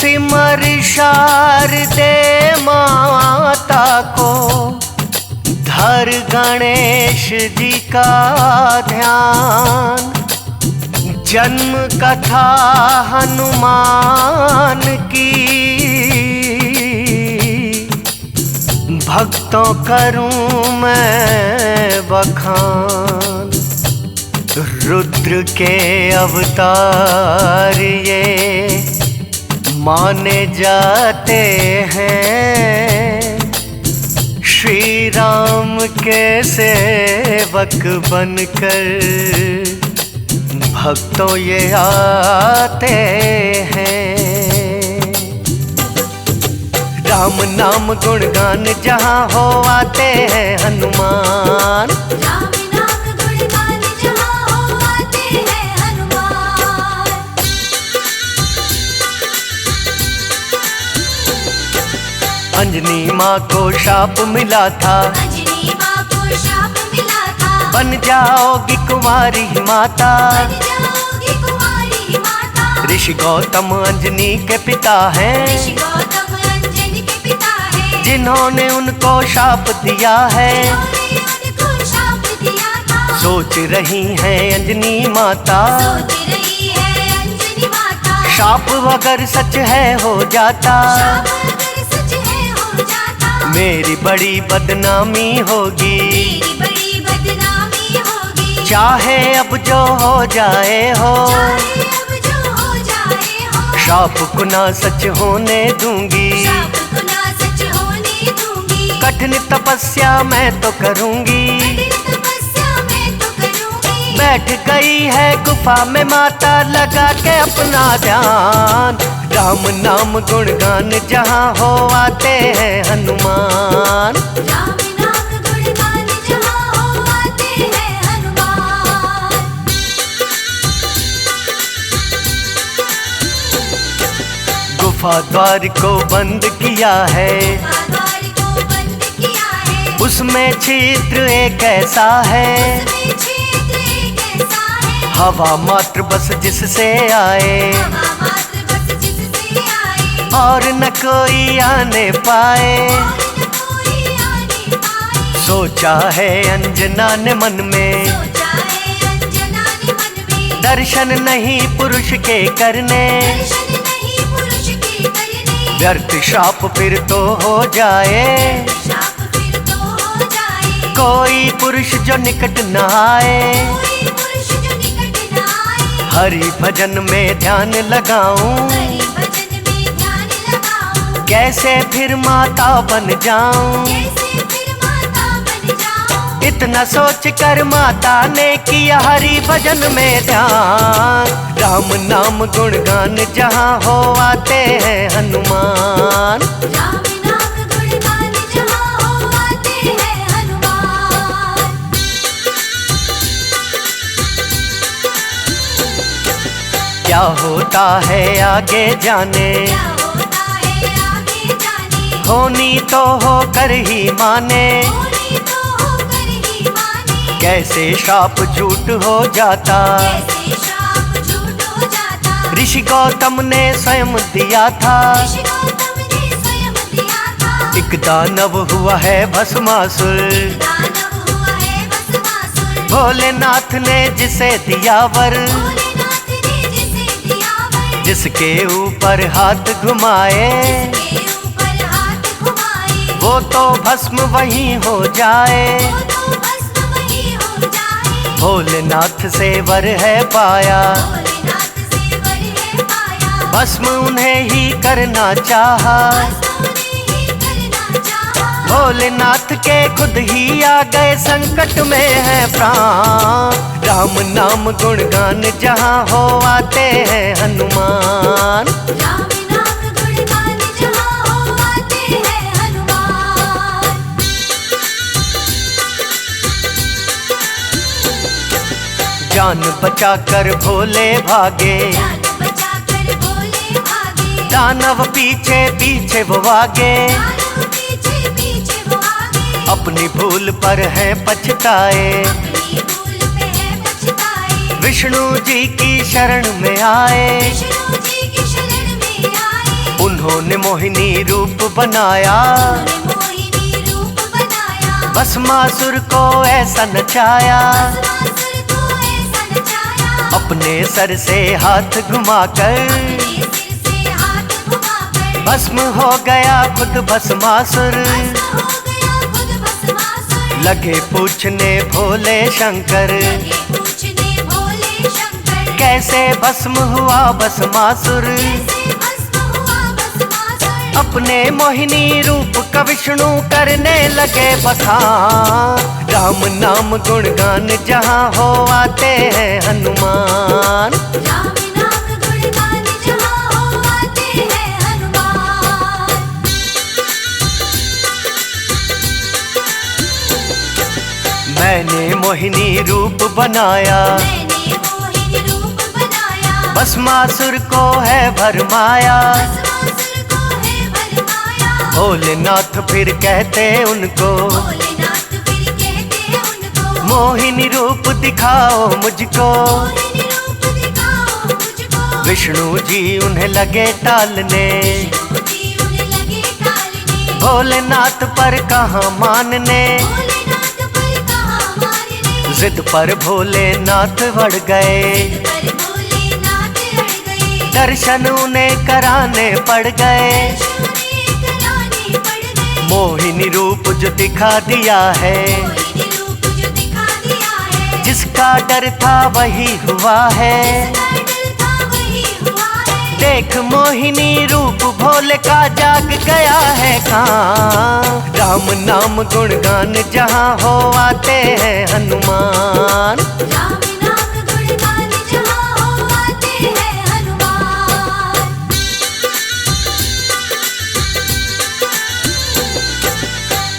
सिमर शारदे माता को, धर गणेश जी का ध्यान। जन्म कथा हनुमान की, भक्तों करूं मैं बखान। रुद्र के अवतार ये माने जाते हैं, श्री राम के सेवक बनकर भक्तों ये आते हैं। राम नाम गुणगान जहाँ हो आते हैं हनुमान। राम नाम गुणगान जहाँ हो आते हैं हनुमान। अंजनी माँ को शाप मिला था, अंजनी माँ को शाप मिला था, बन जाओगी कुंवारी माता। बन जाओगी कुंवारी माता। ऋषि गौतम अंजनी के पिता हैं, ऋषि गौतम अंजनी के पिता हैं, जिन्होंने उनको शाप दिया है। जिन्होंने उनको शाप दिया था। सोच रही हैं अंजनी माता, सोच रही है अंजनी माता, शाप अगर सच है हो जाता, शाप अगर सच है हो जाता, मेरी बड़ी बदनामी होगी। मेरी बड़ी बदनामी होगी। चाहे अब जो हो जाए हो, चाहे अब जो हो जाए हो, शाप को ना सच होने दूंगी। शाप को ना सच होने दूंगी। कठिन तपस्या मैं तो करूंगी। कठिन तपस्या मैं तो करूंगी। बैठ गई है गुफा में माता, लगा के अपना ध्यान। राम नाम गुणगान जहाँ हो आते हैं हनुमान। राम नाम गुणगान जहाँ हो आते हैं हनुमान। गुफा द्वार को बंद किया है, द्वार को बंद किया है, उसमें छिद्र एक ऐसा है, उसमें छिद्र एक ऐसा है, हवा मात्र बस जिससे आए, हवा मात्र बस जिससे आए, और न कोई आने पाए। और न कोई आने पाए। सोचा है अंजना ने मन में, सोचा है अंजना ने मन में, दर्शन नहीं पुरुष के करने। दर्शन नहीं पुरुष के करने, व्यर्थ शाप फिर तो हो जाए, शाप फिर तो हो जाए। कोई पुरुष जो निकट न आए। कोई पुरुष जो निकट न आए, हरि भजन में ध्यान लगाऊं, हरि भजन में ध्यान लगाऊं, कैसे फिर माता बन जाऊं। कैसे फिर माता बन जाऊं। इतना सोच कर माता ने किया हरि भजन में ध्यान। राम नाम गुणगान जहाँ हो आते हैं हनुमान। राम नाम गुणगान जहाँ हो आते हैं हनुमान। क्या होता है आगे जाने, क्या होता है आगे जाने, होनी तो हो कर ही माने। होनी तो होकर ही माने, कैसे शाप झूठ हो जाता, कैसे शाप झूठ हो जाता। ऋषि गौतम ने स्वयं दिया था। ऋषि गौतम ने स्वयं दिया था। एक दानव हुआ है भस्मासुर, दानव हुआ है भस्मासुर, भोलेनाथ ने जिसे दिया वर। भोलेनाथ ने जिसे दिया वर, जिसके ऊपर हाथ घुमाए, जिसके ऊपर हाथ घुमाए, वो तो भस्म वहीं हो जाए। वो तो भस्म वहीं हो जाए। भोलेनाथ से वर है पाया, भोलेनाथ से वर है पाया, भस्म उन्हें ही करना चाहा। भस्म उन्हें ही करना चाहा। भोलेनाथ के खुद ही आ गए, संकट में है प्राण। राम नाम गुणगान जहाँ हो आते हैं हनुमान। राम नाम गुणगान जहाँ हो आते हैं हनुमान। जान बचा कर भोले भागे, जान बचा कर भोले भागे, दानव पीछे पीछे वो आगे। दानव पीछे पीछे वो आगे, अपनी भूल पर है पछताए, अपनी भूल पे है पछताए। विष्णु जी की शरण में आए। विष्णु जी की शरण में आए, उन्होंने मोहिनी रूप बनाया, उन्होंने मोहिनी रूप बनाया, भस्मासुर को ऐसा नचाया, भस्मासुर को ऐसा नचाया, अपने सर से हाथ घुमाकर अपने सिर से हाथ घुमाकर भस्म हो गया खुद भस्मासुर। भस्म हो गया खुद भस्मासुर। लगे पूछने भोले शंकर, लगे पूछने भोले शंकर, कैसे भस्म हुआ भस्मासुर। कैसे भस्म हुआ भस्मासुर। अपने मोहिनी रूप का विष्णु करने लगे बखान, राम नाम गुणगान जहाँ हो आते हैं हनुमान। राम नाम गुणगान जहाँ हो आते हैं हनुमान। मैंने मोहिनी रूप बनाया, मैंने मोहिनी रूप बनाया, भस्मासुर को है भरमाया। भस्मासुर को है भरमाया। भोलेनाथ फिर कहते उनको, भोलेनाथ फिर कहते उनको, मोहिनी रूप दिखाओ मुझको। मोहिनी रूप दिखाओ मुझको। विष्णु जी उन्हें लगे टालने, विष्णु जी उन्हें लगे टालने, भोलेनाथ पर कहाँ मानने। भोलेनाथ पर कहाँ मारने। जिद पर भोलेनाथ बढ़ गए, पर भोलेनाथ अड़ गए, दर्शन उन्हें कराने पड़ गए। दर्शन कराने पड़ गए। मोहिनी रूप जो दिखा दिया है, मोहिनी रूप जो दिखा दिया है, जिसका डर था वही हुआ है। जिसका डर था वही हुआ है। देख मोहिनी रूप भोले का जाग गया है कहाँ, राम नाम गुणगान जहाँ हो आते हैं हनुमान। राम नाम गुणगान जहाँ हो आते हैं हनुमान।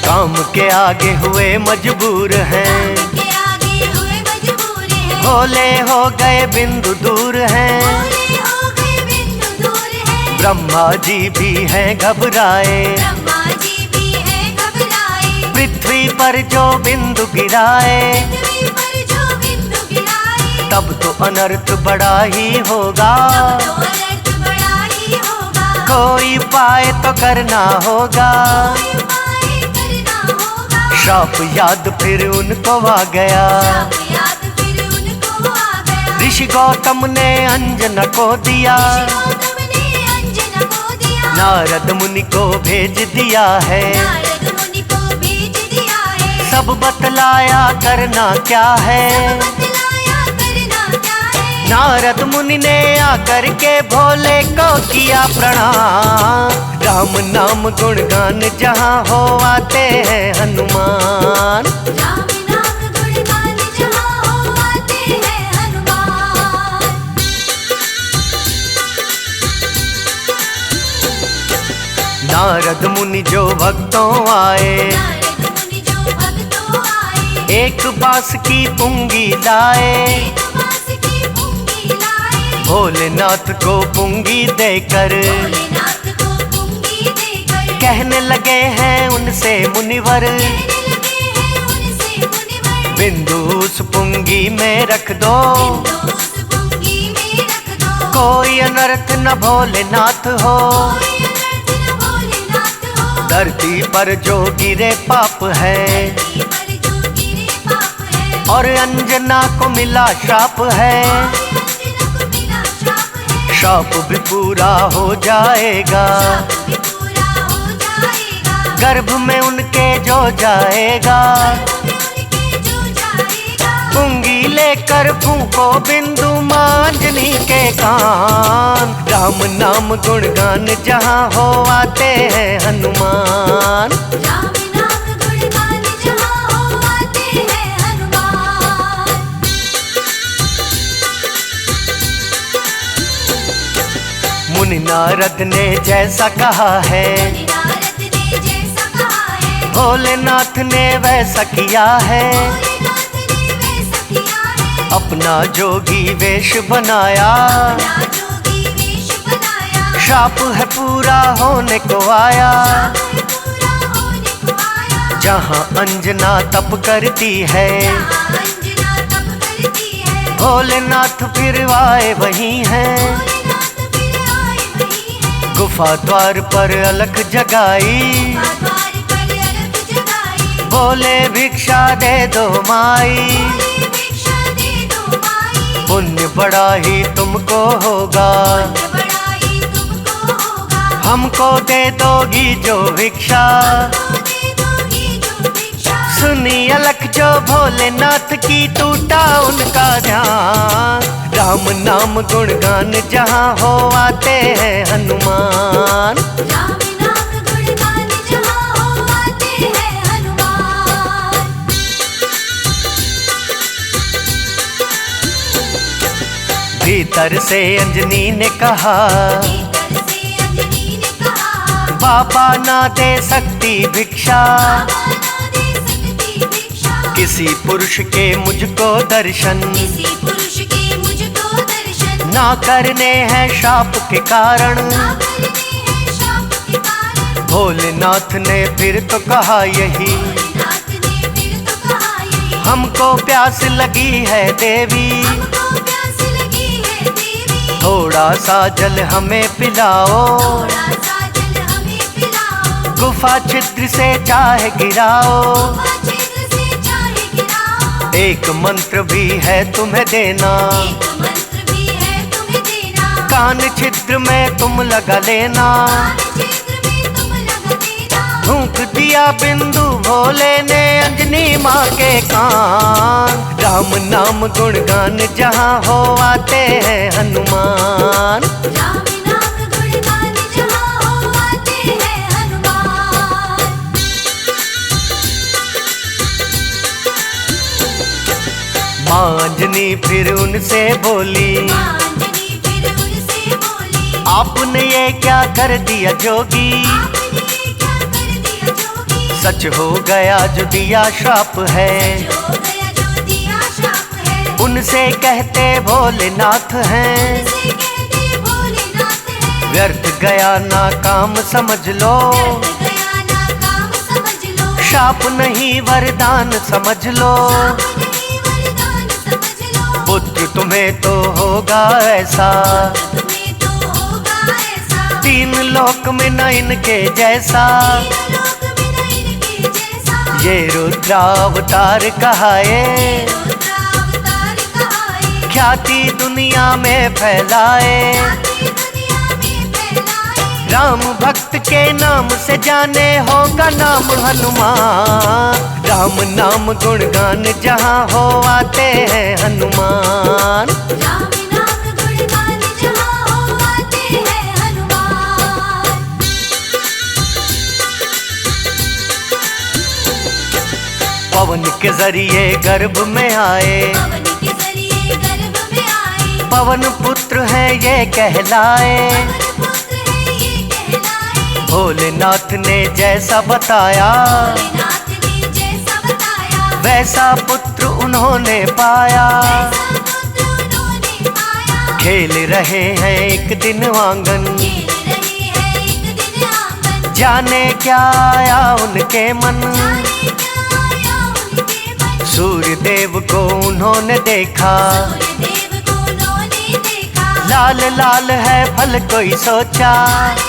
काम के आगे हुए मजबूर हैं, राम के आगे हुए मजबूर हैं, भोले हो गए बिंदु दूर हैं। भोले हो गए बिंदु दूर हैं। ब्रह्मा जी भी हैं घबराए, ब्रह्मा जी भी हैं घबराए, पृथ्वी पर जो बिंदु गिराए। पृथ्वी पर जो बिंदु गिराए, तब तो अनर्थ बड़ा ही होगा, तो अनर्थ बड़ा ही होगा। कोई उपाय तो करना होगा। कोई उपाय करना होगा। श्राप याद फिर उनको आ गया, श्राप याद फिर उनको आ गया। ऋषि गौतम ने अंजना को दिया, गौतम ने अंजना को दिया, नारद मुनि को भेज दिया है। नारद मुनि को भेज दिया है। सब बतलाया करना क्या है। बतलाया करना क्या है। नारद मुनि ने आकर के भोले को किया प्रणाम, राम नाम गुणगान जहाँ हो आते हैं हनुमान। राम नाम गुणगान जहाँ हो आते हैं हनुमान। नारद मुनि जो भक्तों आए, नारद मुनि जो भक्तों आए, एक बांस की पुंगी लाए। एक बांस की पुंगी लाए, भोलेनाथ को पुंगी देकर भोलेनाथ को पुंगी देकर कहने लगे हैं उनसे मुनिवर, कहने लगे हैं उनसे मुनिवर, बिंदु उस पुंगी में रख दो, बिंदु उस पुंगी में रख दो। कोई अनर्थ न भोलेनाथ हो। कोई अनर्थ न भोलेनाथ हो। धरती पर जो गिरे पाप है, धरती पर जो गिरे पाप है, और अंजना को मिला श्राप है। और अंजना को मिला श्राप है। श्राप भी पूरा हो जाएगा, श्राप भी पूरा हो जाएगा। गर्भ में उनके जो जाएगा। गर्भ में उनके जो जाएगा। पुंगी लेकर फूंको बिंदु मांजनी के कान, राम नाम गुणगान जहाँ हो आते हैं हनुमान। राम नाम गुणगान जहाँ हो आते हैं हनुमान। मुनि नारद ने जैसा कहा है, मुनि नारद ने जैसा कहा है, भोलेनाथ ने वैसा किया है। भोलेनाथ ने वैसा किया है। अपना जोगी वेश बनाया, अपना जोगी वेश बनाया। श्राप है पूरा होने को आया। श्राप है पूरा होने को आया। जहाँ अंजना तप करती है, जहाँ अंजना तप करती है, भोलेनाथ फिर आए वही हैं। भोलेनाथ फिर आए वही हैं। गुफा द्वार पर अलख जगाई, द्वार पर अलख जगाई। बोले भिक्षा दे दो माई, बोले भिक्षा दे दो माई। पुण्य बड़ा ही तुमको होगा, पुण्य बड़ा ही तुमको होगा। हमको दे दोगी जो भिक्षा, हमको दे दोगी जो भिक्षा। सुनी अलख जो भोलेनाथ की, टूटा उनका ध्यान। राम नाम गुणगान जहाँ हो आते हैं हनुमान, राम नाम गुणगान जहाँ हो आते हैं हनुमान। भीतर से अंजनी ने कहा, भीतर से अंजनी ने कहा, बाबा ना दे सकती भिक्षा, बाबा ना दे सकती भिक्षा। किसी पुरुष के मुझको दर्शन, किसी पुरुष के मुझको दर्शन। ना करने हैं शाप के कारण। ना करने हैं शाप के कारण। भोलेनाथ ने फिर तो कहा यही, भोलेनाथ ने फिर तो कहा यही, हमको प्यास लगी है देवी, हमको प्यास लगी है देवी। थोड़ा सा जल हमें पिलाओ, थोड़ा सा जल हमें पिलाओ। गुफा छिद्र से चाहे गिराओ, गुफा छिद्र से चाहे गिराओ। एक मंत्र भी है तुम्हें देना, एक मंत्र भी है तुम्हें देना। कान छिद्र में तुम लगा लेना। कान छिद्र में तुम लगा देना। फूंक दिया बिंदु भोले ने अंजनी माँ के कान, राम नाम गुणगान जहाँ हो आते हैं हनुमान। राम नाम गुणगान जहाँ हो आते हैं हनुमान। माँ अंजनी फिर उनसे बोली, माँ अंजनी फिर उनसे बोली, आपने ये क्या कर दिया जोगी, आपने क्या कर दिया जोगी। सच हो गया जो दिया श्राप है, जो गया जो दिया शाप है। उनसे कहते भोलेनाथ हैं, उनसे कहते भोलेनाथ है। व्यर्थ गया ना काम समझ लो, व्यर्थ गया ना काम समझ लो। शाप नहीं वरदान समझ लो, शाप नहीं वरदान समझ लो। पुत्र तुम्हें तो होगा ऐसा, तुम्हें तो होगा ऐसा। तीन लोक में न इनके जैसा, तीन लोक में न इनके जैसा। ये रुद्रावतार कहाए, रुद्रावतार कहाए। ख्याति दुनिया में फैलाए, ख्याति दुनिया में फैलाए। राम भक्त के नाम से जाने होगा नाम हनुमान। राम नाम गुणगान जहाँ हो आते हैं हनुमान, राम नाम गुणगान जहाँ हो आते हैं हनुमान। पवन के जरिए गर्भ में आए, पवन के जरिए गर्भ में आए। पवन पुत्र है ये कहलाए, पवन पुत्र है ये कहलाए। भोलेनाथ ने जैसा बताया, भोलेनाथ ने जैसा बताया, वैसा पुत्र उन्होंने पाया। वैसा पुत्र उन्होंने पाया। खेल रहे हैं एक दिन आंगन, खेल रहे हैं एक दिन आंगन। जाने क्या आया उनके मन, जाने क्या आया उनके मन। सूर्य देव को उन्होंने देखा, सूर्यदेव को उन्होंने देखा। लाल लाल है फल कोई सोचा, लाल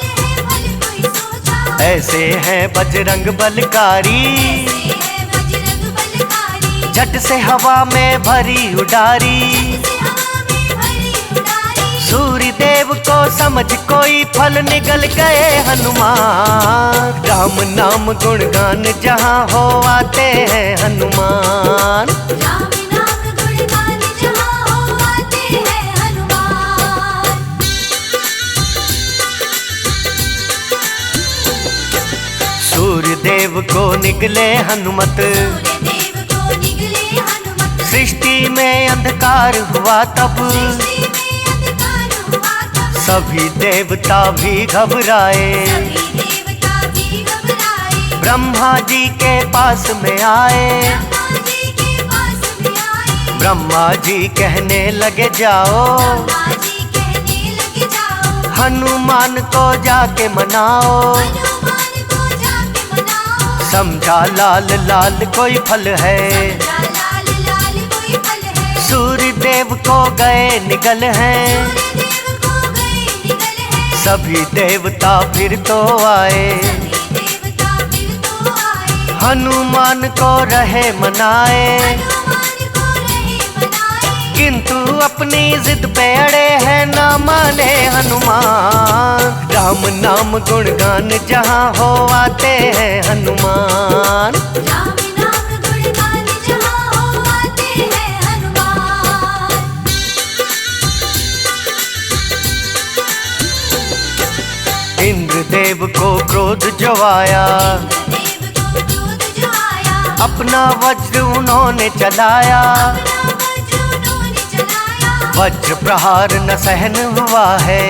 है फल कोई सोचा। ऐसे है बजरंग बलकारी, ऐसे है बजरंग बलकारी। झट से हवा में भरी उडारी। से हवा में भरी उडारी। सूर्य देव को समझ कोई फल निकल गए हनुमान। राम नाम गुणगान जहाँ हो आते हैं हनुमान, राम नाम गुणगान जहाँ हो आते हैं हनुमान। सूर्य देव को निकले हनुमत, सूर्यदेव को निकले हनुमत। सृष्टि में अंधकार हुआ तब, सृष्टि में अंधकार हुआ तब। सभी देवता भी घबराए। सभी देवता भी घबराए। ब्रह्मा जी के पास में आए, ब्रह्मा जी के पास में आए। ब्रह्मा जी कहने लगे जाओ, ब्रह्मा जी कहने लगे जाओ। हनुमान को जाके मनाओ। हनुमान को जाके मनाओ। समझा लाल लाल कोई फल है, लाल लाल कोई फल है। सूर्य देव को गए निकल हैं। सूर्यदेव को गए निकल है। सभी देवता फिर तो आए, सभी देवता फिर तो आए। हनुमान को रहे मनाए, हनुमान को रहे मनाए। किंतु अपनी जिद पे अड़े हैं ना माने हनुमान। राम नाम गुणगान जहाँ हो आते हैं हनुमान। राम नाम गुणगान जहाँ हो आते हैं हनुमान। इंद्रदेव को क्रोध जो आया, देव को क्रोध जो आया। अपना वज्र उन्होंने चलाया, अपना वज्र उन्होंने चलाया। वज्र प्रहार न सहन हुआ है,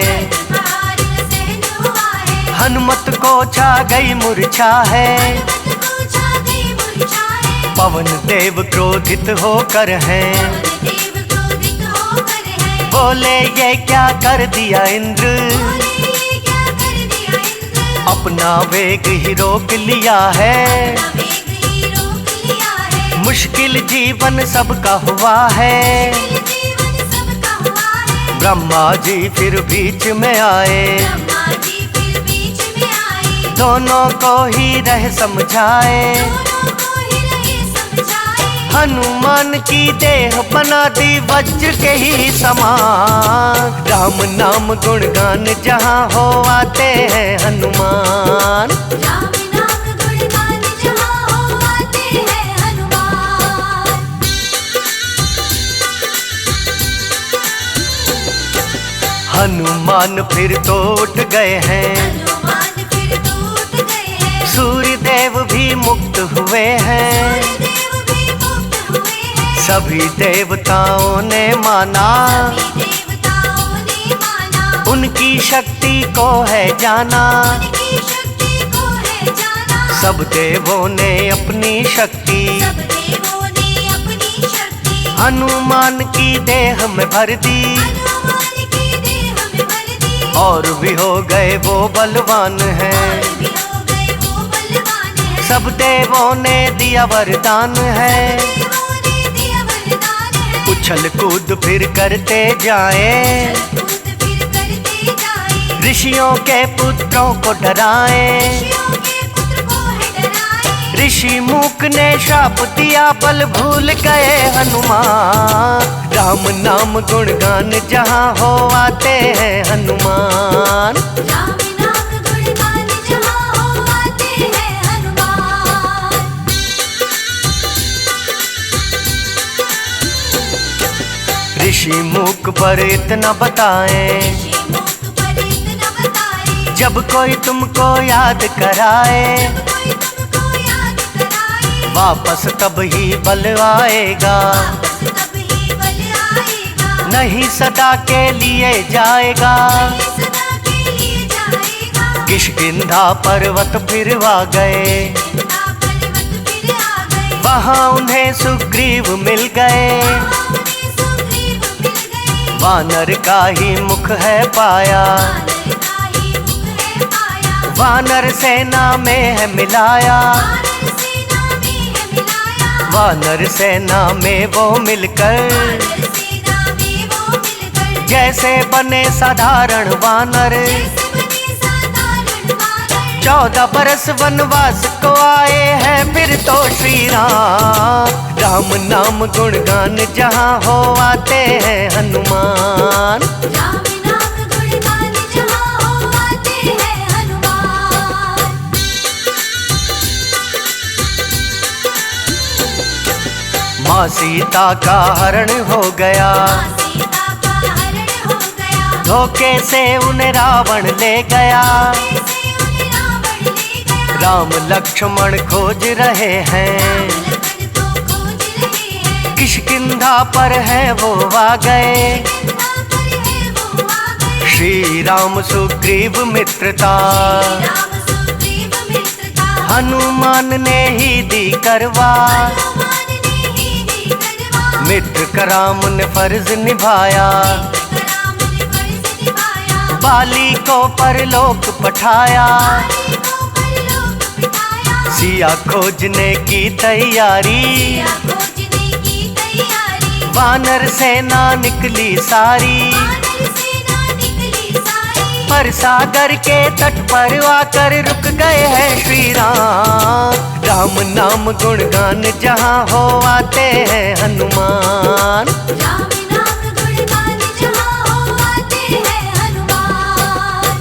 प्रहार न सहन हुआ है। हनुमत को छा गई मूर्छा है। हनुमत को छा गई मूर्छा है। पवन देव क्रोधित होकर हैं, पवन देव क्रोधित होकर है। बोले ये क्या कर दिया इंद्र, बोले ये क्या कर दिया इंद्र। अपना वेग ही रोक लिया है। अपना वेग ही रोक लिया है। मुश्किल जीवन सबका हुआ है। मुश्किल जीवन सबका हुआ है। ब्रह्मा जी फिर बीच में आए, ब्रह्मा जी फिर बीच में आए। दोनों को ही रह समझाए। दोनों को ही रहे समझाए। हनुमान की देह बना दी वज्र के ही समान। राम नाम गुणगान जहाँ हो आते हैं हनुमान। राम नाम गुणगान जहाँ हो आते हैं हनुमान। हनुमान फिर तो उठ गए हैं, हनुमान फिर तो उठ गए हैं। सूर्य देव भी मुक्त हुए हैं। सूर्यदेव भी मुक्त हुए हैं। सभी देवताओं ने माना, सभी देवताओं ने माना। उनकी शक्ति को है जाना। उनकी शक्ति को है जाना। सब देवों ने अपनी शक्ति सब देवों ने अपनी शक्ति हनुमान की देह में भर दी। हनुमान की देह में भर दी। और भी हो गए वो बलवान हैं, और भी हो गए वो बलवान हैं। सब देवों ने दिया वरदान है। देवों ने दिया वरदान है। उछल कूद फिर करते जाएं, कूद फिर करते जाए। ऋषियों के पुत्रों को डराएं। ऋषियों के पुत्र को है डराए। ऋषि मूक ने शाप दिया, बल भूल गए हनुमान। राम नाम गुणगान जहाँ हो आते हैं हनुमान। राम नाम गुणगान जहाँ हो आते हैं हनुमान। ऋषि मूक पर इतना बताएं, ऋषि मुख पर इतना बताए। जब कोई तुमको याद कराए, कोई तुमको याद कराए। वापस तब ही बल आएगा। वापस तब ही बल आएगा। नहीं सदा के लिए जाएगा। ये सदा के लिए जाएगा। किष्किंधा पर्वत फिर आ गए, किष्किंधा पर्वत फिर आ गए। वहाँ उन्हें सुग्रीव मिल गए। उन्हें सुग्रीव मिल गए। वानर का ही मुख है पाया, वानर का ही मुख है पाया। वानर सेना में है मिलाया। वानर सेना में है मिलाया। वानर सेना में वो मिलकर वानर सेना में वो मिलकर जैसे बने साधारण वानर। जैसे बने साधारण वानर। 14 बरस वनवास को आए हैं फिर तो श्री राम। राम नाम गुणगान जहाँ हो आते हैं हनुमान। राम नाम गुणगान जहाँ हो आते हैं हनुमान। माँ सीता का हरण हो गया, माँ सीता का हरण हो गया। धोखे से उन्हें रावण ले गया। कैसे उन्हें रावण ले गया। राम लक्ष्मण खोज रहे हैं, लखन तो खोज रहे हैं। किष्किंधा पर है वो आ गए। किष्किंधा पर है वो आ गए। श्री राम सुग्रीव मित्रता, राम सुग्रीव मित्रता। हनुमान ने ही दी करवा। हनुमान ने ही दी करवा। मित्र का राम ने फर्ज निभाया, राम ने फर्ज निभाया। बाली को परलोक पठाया। बाली को परलोक बिठाया। सिया खोजने की तैयारी, सिया खोजने की तैयारी। वानर सेना निकली सारी। वानर सेना निकली सारी। पर सागर के तट पर आकर रुक गए हैं श्री राम। राम नाम गुणगान जहाँ हो आते हैं हनुमान। राम नाम गुणगान जहाँ हो आते हैं हनुमान।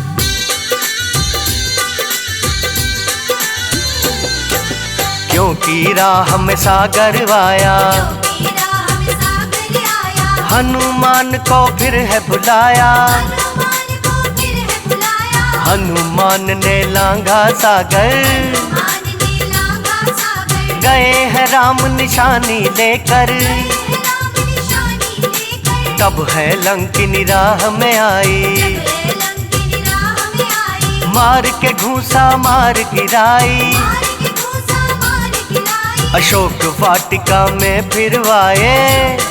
क्योंकि राह में सागर आया, क्योंकि राह में सागर आया, हनुमान को फिर है बुलाया। हनुमान को फिर है बुलाया, हनुमान ने लांघा सागर, हनुमान ने लांघा सागर। गए हैं राम निशानी लेकर, राम निशानी लेकर, तब है लंकिनी राह में आई। लंकिनी राह में आई, मार के घूसा मार गिराई, मार के घूसा मार गिराई। अशोक वाटिका में फिर आए,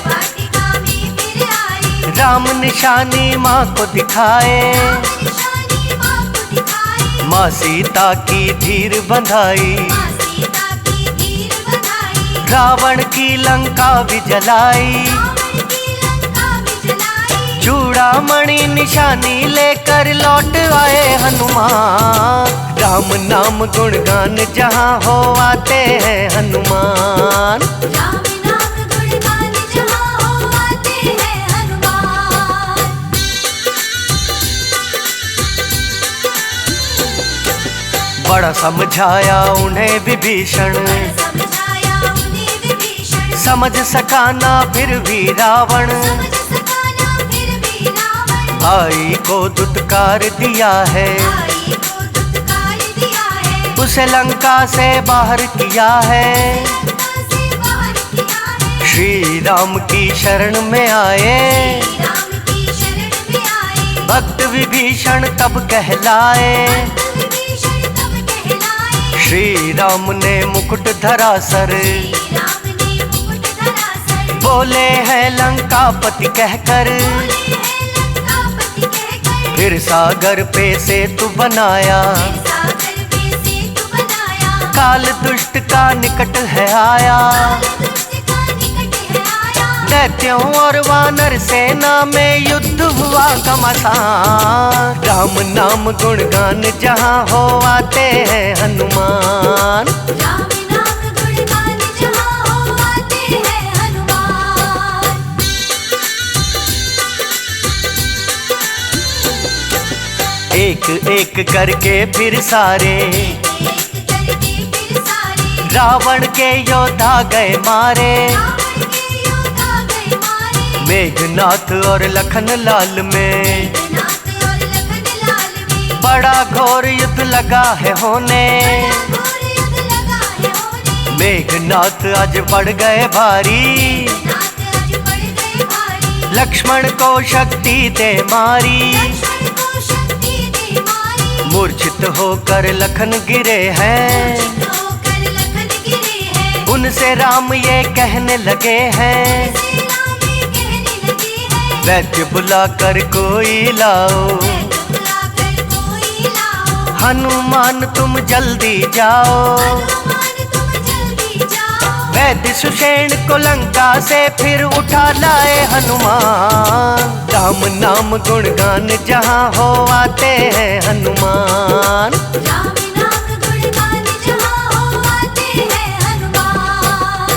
वाटिका में फिर आई, राम निशानी माँ को दिखाए। राम निशानी माँ को दिखाई। माँ सीता की धीर बंधाई, माँ सीता की धीर बंधाई, रावण की लंका भी जलाई। रावण की लंका भी जलाई। चूड़ामणि निशानी लेकर लौट आए हनुमान। राम नाम गुणगान जहाँ हो आते हैं हनुमान। राम नाम गुणगान जहाँ हो आते हैं हनुमान। बड़ा समझाया उन्हें विभीषण, समझाया उन्हें विभीषण, समझ सका ना फिर भी रावण। समझ सका ना फिर भी रावण। भाई को दुत्कार दिया है, भाई को दुत्कार दिया है, उसे लंका से बाहर किया है। लंका से बाहर किया है। श्री राम की शरण में आए, राम की शरण में आए, भक्त विभीषण तब कहलाए। विभीषण तब कहलाए। श्री राम ने मुकुट धरा सर, राम ने मुकुट धरा सर, बोले हैं लंकापति कहकर। बोले हैं लंकापति कहकर। फिर सागर पे सेतु बनाया, फिर सागर पे सेतु बनाया, काल दुष्ट का निकट है आया। काल दुष्ट का निकट है आया। दैत्यों और वानर सेना में युद्ध हुआ घमासान। राम नाम गुणगान जहाँ हो आते हैं हनुमान। राम नाम गुणगान जहाँ हो आते हैं हनुमान। एक एक करके फिर सारे, एक करके फिर सारे, रावण के योद्धा गए मारे। रावण के योद्धा गए मारे। मेघनाथ और लखन लाल में नाथ और लखन लाल में, बड़ा घोर युद्ध लगा है होने। घोर युद्ध लगा है होने। मेघनाथ आज पड़ गए भारी, नाथ आज पड़ गए भारी, लक्ष्मण को शक्ति दे मारी। लक्ष्मण को शक्ति दे मारी। मूर्छित होकर लखन गिरे हैं, होकर लखन गिरे हैं, उनसे राम ये कहने लगे हैं। से राम ये कहने लगे हैं, वैद्य बुलाकर कोई लाओ, वैद्य बुलाकर कोई लाओ। हनुमान तुम जल्दी जाओ। हनुमान तुम जल्दी जाओ। वैद्य सुषेण को लंका से फिर उठा लाए हनुमान। राम नाम गुणगान जहाँ हो आते हैं हनुमान। राम नाम गुणगान जहाँ हो आते हैं हनुमान।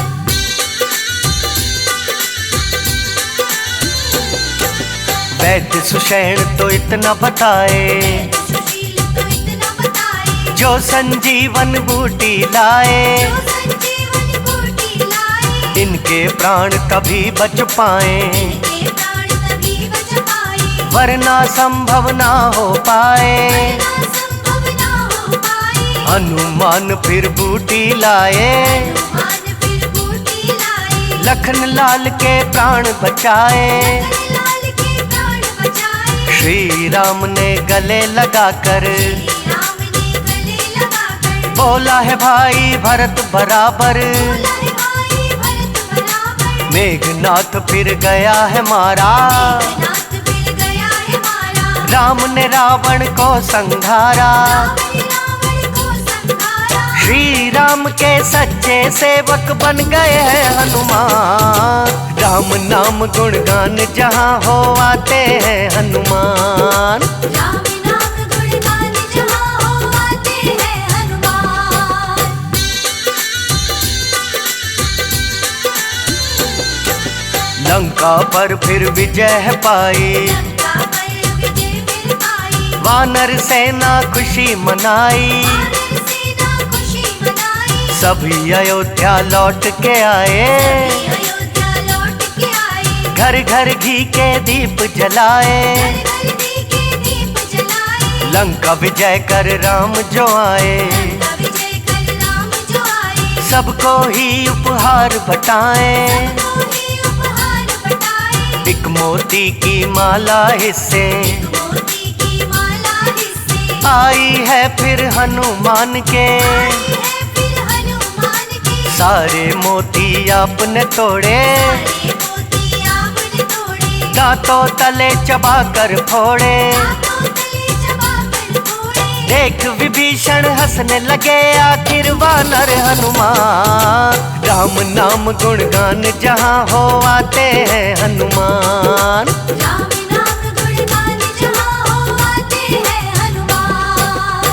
वैद्य सुषेण तो इतना बताए, सुशील तो इतना बताए, जो संजीवन बूटी लाए। जो संजीवन बूटी लाए, इनके प्राण कभी बच पाए, इनके प्राण तभी बच पाए, वरना संभव ना हो पाए। वरना संभव ना हो पाए। हनुमान फिर बूटी लाए, हनुमान फिर बूटी लाए, लखन लाल के प्राण बचाए। लखन लाल के प्राण बचाए। श्री राम ने गले लगाकर श्री राम ने गले लगाकर, बोला है भाई भरत बराबर। बोला है भाई भरत बराबर। मेघनाथ फिर गया है मारा, मेघनाथ फिर गया है मारा, राम ने रावण को संघारा। राम ने रावण को संहारा। श्री राम के सच्चे सेवक बन गए हैं हनुमान। राम नाम गुणगान जहाँ हो आते हैं हनुमान। राम नाम लंका पर फिर विजय पाई, लंका पर विजय फिर पाई। वानर सेना खुशी मनाई, वानर सेना खुशी मनाई। सभी अयोध्या लौट के आए, अयोध्या लौट के आए। घर घर घी के दीप जलाए, घर घर घी के दीप जलाए। लंका विजय कर राम जो आए, लंका विजय कर राम जो आए। सबको ही उपहार बटाए, सबको ही उपहार बटाए। एक मोती की माला हिस्से मोती की माला हिस्से आई है फिर हनुमान के, आई है फिर हनुमान के। सारे मोती आपने तोड़े, सारे मोती आपने तोड़े। दांतों तले चबा कर फोड़े, दांतों तले चबा कर फोड़े। देख विभीषण हंसने लगे, आखिर वानर हनुमान, राम नाम गुणगान जहाँ हो आते हैं हनुमान। राम नाम गुणगान जहाँ हो आते हैं हनुमान।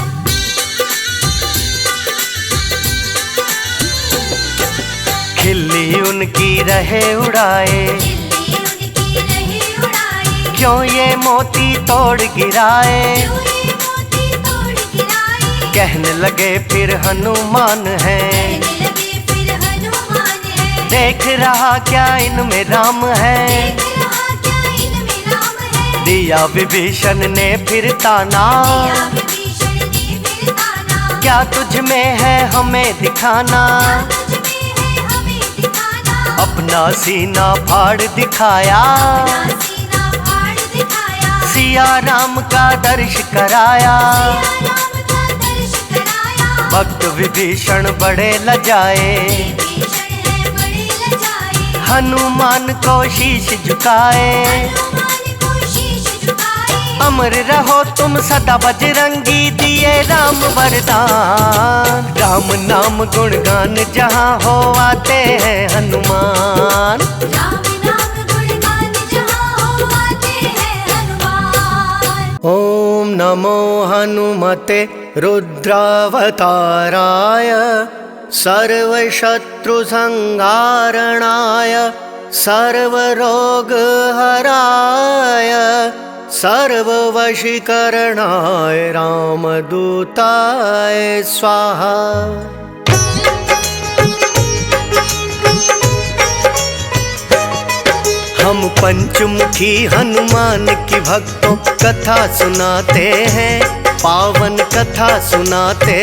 खिल्ली उनकी रहे उड़ाए, खिल्ली उनकी रहे उड़ाए। क्यों ये मोती तोड़ गिराए, क्यों ये मोती तोड़ गिराए। कहने लगे फिर हनुमान है, कहने लगे फिर हनुमान है। देख रहा क्या इनमें राम है, देख रहा क्या इनमें राम है। दिया विभीषण ने फिर ताना, दिया विभीषण ने फिर ताना। क्या तुझ में है हमें दिखाना, क्या तुझ में है हमें दिखाना। अपना सीना फाड़ दिखाया, अपना सीना फाड़ दिखाया। सिया राम का दर्श कराया, सिया राम का दर्श कराया। भक्त विभीषण बड़े लजाए, विभीषण है बड़े लजाए। हनुमान को शीश झुकाए, हनुमान को शीश झुकाए। अमर रहो तुम सदा बजरंगी, दिए राम वरदान, राम नाम गुणगान जहाँ हो आते हैं हनुमान। राम नाम गुणगान जहाँ हो आते हैं हनुमान। ओम नमो हनुमते रुद्रावताराय, सर्वशत्रु संहारणाय, सर्वरोग हराय, सर्ववशीकरणाय रामदूताय स्वाहा। हम पंचमुखी हनुमान की भक्तों कथा सुनाते हैं, पावन कथा सुनाते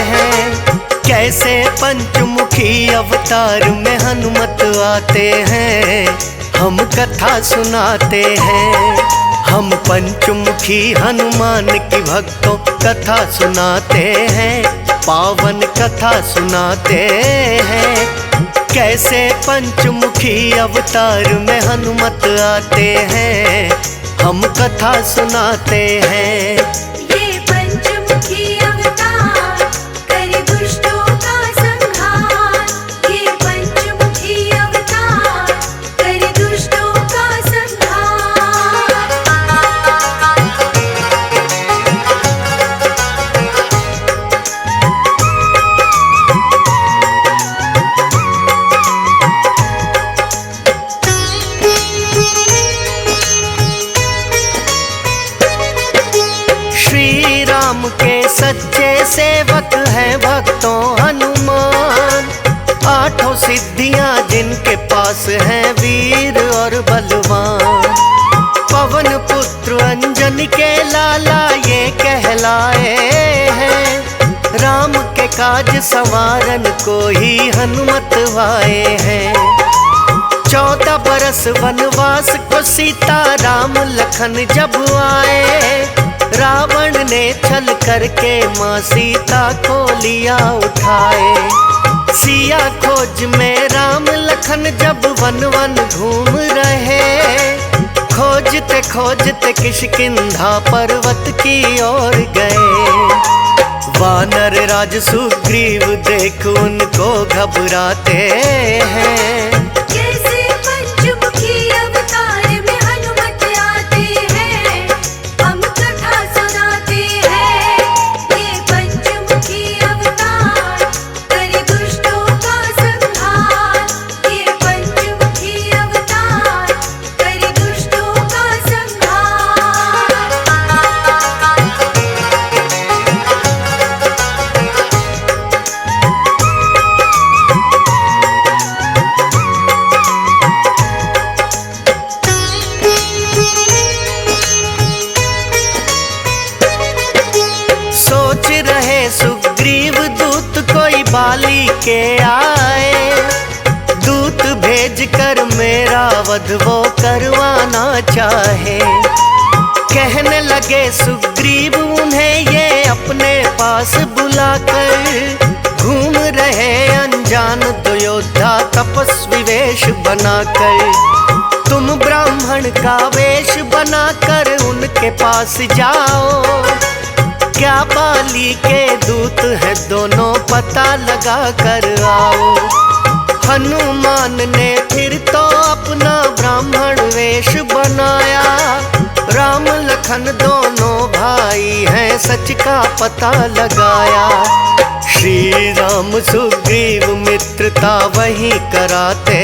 हैं, कैसे पंचमुखी अवतार में हनुमत आते हैं, हम कथा सुनाते हैं। हम पंचमुखी हनुमान की भक्तों कथा सुनाते हैं, पावन कथा सुनाते हैं, कैसे पंचमुखी अवतार में हनुमत आते हैं, हम कथा सुनाते हैं। ये पंचमुखी अवतार करे दुष्टों का संहार। ये पंचमुखी अवतार करे दुष्टों का संहार। श्री राम के सच्चे सेवक हैं भक्तों हनुमान, आठों सिद्धियां जिनके पास हैं वीर और बलवान। पवन पुत्र अंजन के लाला ये कहलाए हैं, राम के काज संवारन को ही हनुमत वाए हैं। 14 बरस वनवास को सीता राम लखन जब आए, रावण ने छल करके माँ सीता को लिया उठाए। सिया खोज में राम लखन जब वन वन घूम रहे, खोजते खोजते किष्किंधा पर्वत की ओर गए। वानर राज सुग्रीव देख उनको घबराते हैं, कैसे पंचमुखी अवतार में हनुमत आते हैं, हम कथा सुनाते हैं। ये पंचमुखी अवतार करे दुष्टों का संहार। ये पंचमुखी अवतार बाली के आए, दूत भेज कर मेरा वध वो करवाना चाहे। कहने लगे सुग्रीव उन्हें ये अपने पास बुलाकर, घूम रहे अनजान दो योद्धा तपस्वी वेश बनाकर। तुम ब्राह्मण का वेश बनाकर उनके पास जाओ, क्या बाली के दूत है दोनों पता लगा कर आओ। हनुमान ने फिर तो अपना ब्राह्मण वेश बनाया, राम लखन दोनों भाई हैं सच का पता लगाया। श्री राम सुग्रीव मित्रता वही कराते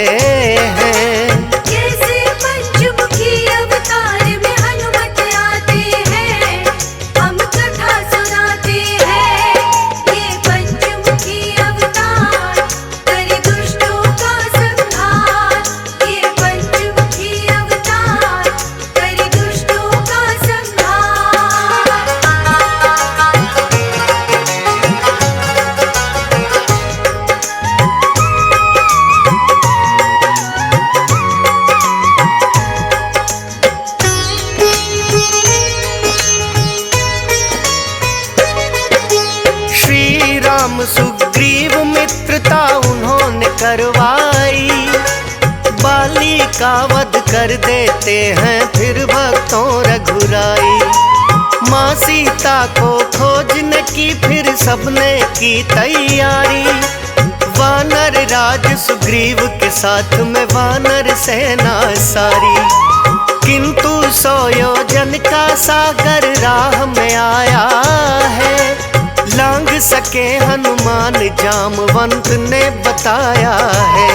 हैं, कैसे पंचमुखी अवतार में हनुमत आते हैं, हम कथा सुनाते हैं। ये पंचमुखी अवतार करे दुष्टों का संहार, ये पंचमुखी अवतार करे दुष्टों का संहार। श्री राम सुग्रीव मित्रता उन्होंने करवाई, बाली का वध कर देते हैं फिर भक्तों रघुराई। माँ सीता को खोजने की फिर सबने की तैयारी, वानर राज सुग्रीव के साथ में वानर सेना सारी। किंतु 100 योजन का सागर राह में आया है, लांग सके हनुमान जामवंत ने बताया है।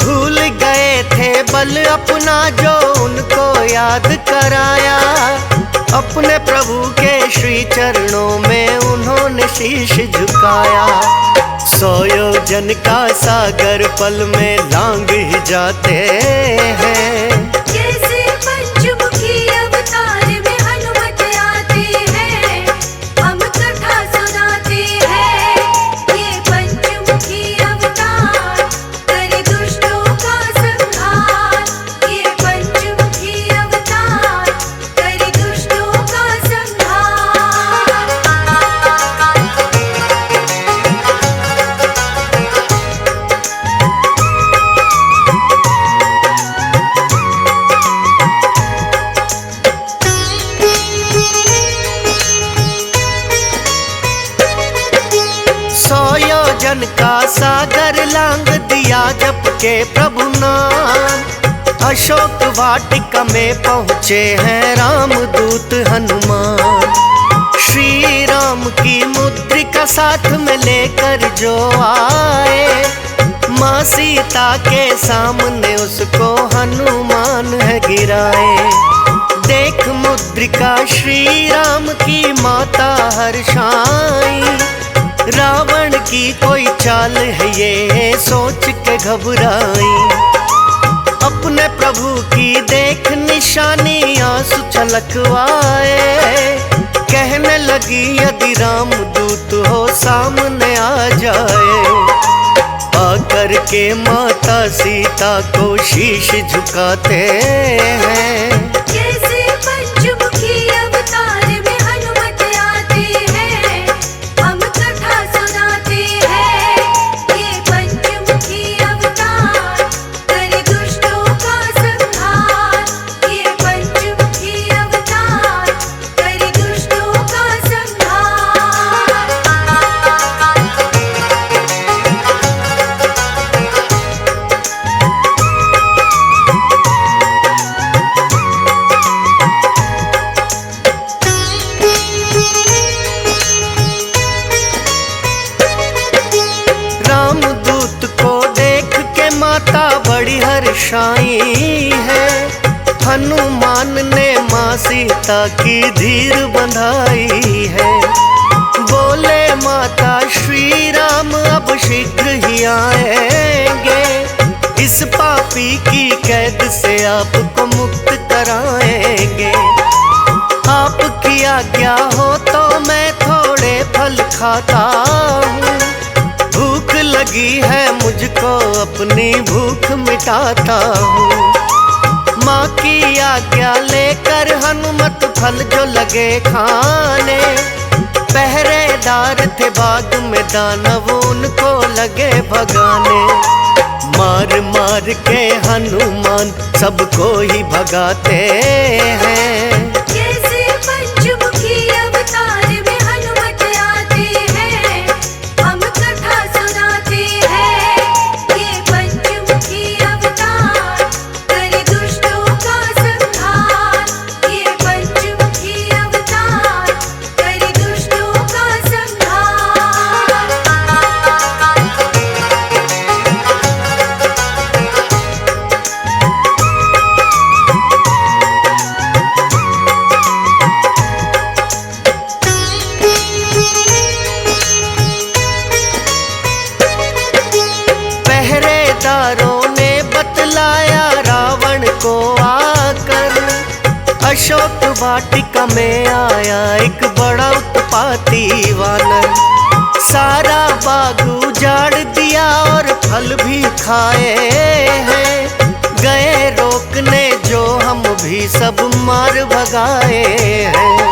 भूल गए थे बल अपना जो उनको याद कराया, अपने प्रभु के श्री चरणों में उन्होंने शीश झुकाया। 100 योजन का सागर पल में लांग ही जाते हैं, कैसे पंचमुखी अवतार में हनुमत आते हैं, हम कथा सुनाते हैं। ये पंचमुखी अवतार करे दुष्टों का संहार, ये पंचमुखी अवतार करे दुष्टों का संहार। योजन का सागर लांग दिया जप के प्रभु नाम, अशोक वाटिका में पहुँचे हैं रामदूत हनुमान। श्री राम की मुद्रिका साथ में लेकर जो आए, माँ सीता के सामने उसको हनुमान है गिराए। देख मुद्रिका श्री राम की माता हर्षाई, रावण की कोई चाल है ये सोच के घबराई। अपने प्रभु की देख निशानी आंसू छलकवाए, कहने लगी यदि रामदूत हो सामने आ जाए। आकर के माता सीता को शीश झुकाते हैं, कैसे पंचमुखी अवतार में हनुमत आते हैं, हम कथा सुनाते हैं। ये पंचमुखी अवतार करे दुष्टों का संहार, ये पंचमुखी अवतार करे दुष्टों का संहार। रामदूत को देख के माता बड़ी हर्षाई है, हनुमान ने माँ सीता की धीर बंधाई है। बोले माता श्री राम अब शीघ्र ही आएंगे, इस पापी की कैद से आपको मुक्त कराएंगे। आपकी आज्ञा हो तो मैं थोड़े फल खाता हूँ, लगी है मुझको अपनी भूख मिटाता हूँ। माँ की आज्ञा लेकर हनुमत फल जो लगे खाने, पहरेदार थे बाग में दानव उनको लगे भगाने। मार मार के हनुमान सबको ही भगाते हैं। कैसे पंचमुखी अवतार में हनुमत आते हैं, हम कथा सुनाते हैं। ये पंचमुखी अवतार करे दुष्टों का संहार, ये पंचमुखी अवतार करे दुष्टों का संहार। पहरेदारों ने बतलाया रावण को आकर, अशोक वाटिका में आया एक बड़ा उत्पाती वानर। सारा बाग उजाड़ दिया और फल भी खाए हैं। गए रोकने जो हम भी सब मार भगाए हैं।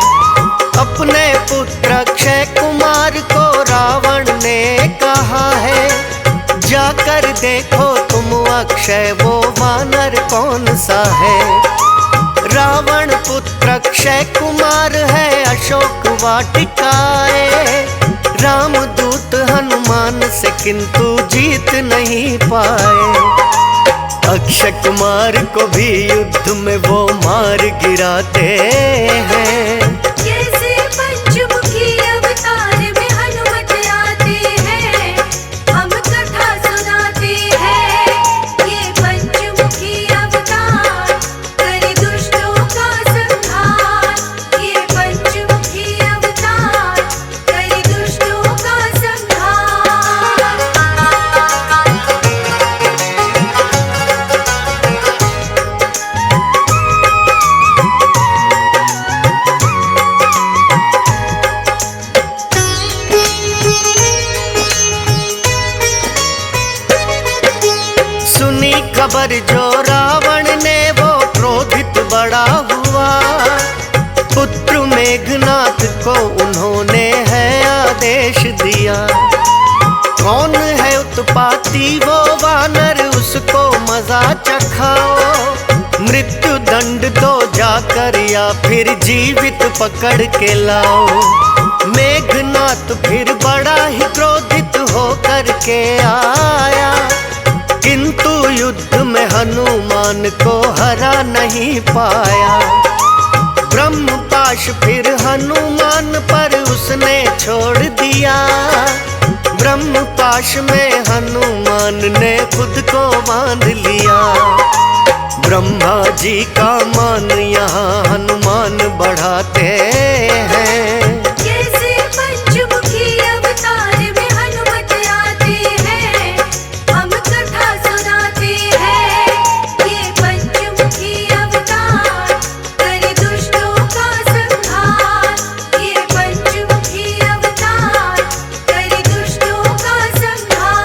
अपने पुत्र अक्षय कुमार को रावण ने कहा है, जाकर देखो तुम अक्षय वो वानर कौन सा है। रावण पुत्र अक्षय कुमार है अशोक वाटिकाए। रामदूत हनुमान से किंतु जीत नहीं पाए। अक्षय कुमार को भी युद्ध में वो मार गिराते हैं। कैसे पंचमुखी अवतार में हनुमत आते हैं, हम कथा सुनाते हैं। ये पंचमुखी अवतार करे दुष्टों का संहार, ये पंचमुखी अवतार करे दुष्टों का संहार। सुनी खबर जो रावण ने वो क्रोधित बड़ा हुआ। पुत्र मेघनाथ को उन्होंने है आदेश दिया। कौन है उत्पाती वो वानर उसको मजा चखाओ। मृत्यु दंड दो जाकर या फिर जीवित पकड़ के लाओ। मेघनाथ फिर बड़ा ही क्रोधित होकर के आया, किंतु युद्ध में हनुमान को हरा नहीं पाया। ब्रह्मपाश फिर हनुमान पर उसने छोड़ दिया। ब्रह्मपाश में हनुमान ने खुद को बांध लिया। ब्रह्मा जी का मान यहाँ हनुमान बढ़ाते हैं। कैसे पंचमुखी अवतार में हनुमत आते हैं, हम कथा सुनाते हैं। ये पंचमुखी अवतार करे दुष्टों का संहार, ये पंचमुखी अवतार करे दुष्टों का संहार।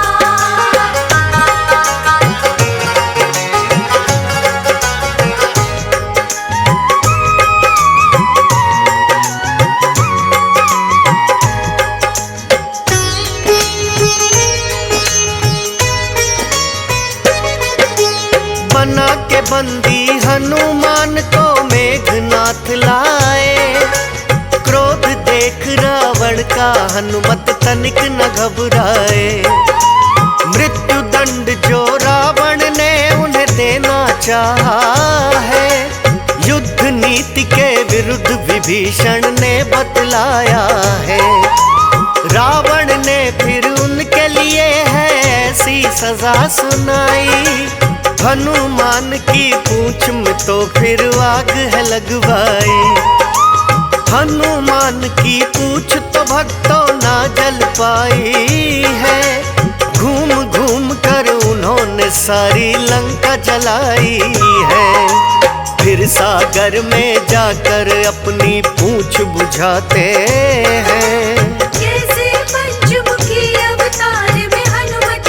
बना के बंदी हनुमान को मेघनाथ लाए। क्रोध देख रावण का हनुमत तनिक न घबराए। मृत्यु दंड जो रावण ने उन्हें देना चाहा है, युद्ध नीति के विरुद्ध विभीषण ने बतलाया है। रावण ने फिर उनके लिए है ऐसी सजा सुनाई। हनुमान की पूंछ में तो फिर आग है लगवाई। हनुमान की पूंछ तो भक्तों ना जल पाई है। घूम घूम कर उन्होंने सारी लंका जलाई है। फिर सागर में जाकर अपनी पूंछ बुझाते हैं। कैसे पंचमुखी अवतार में हनुमत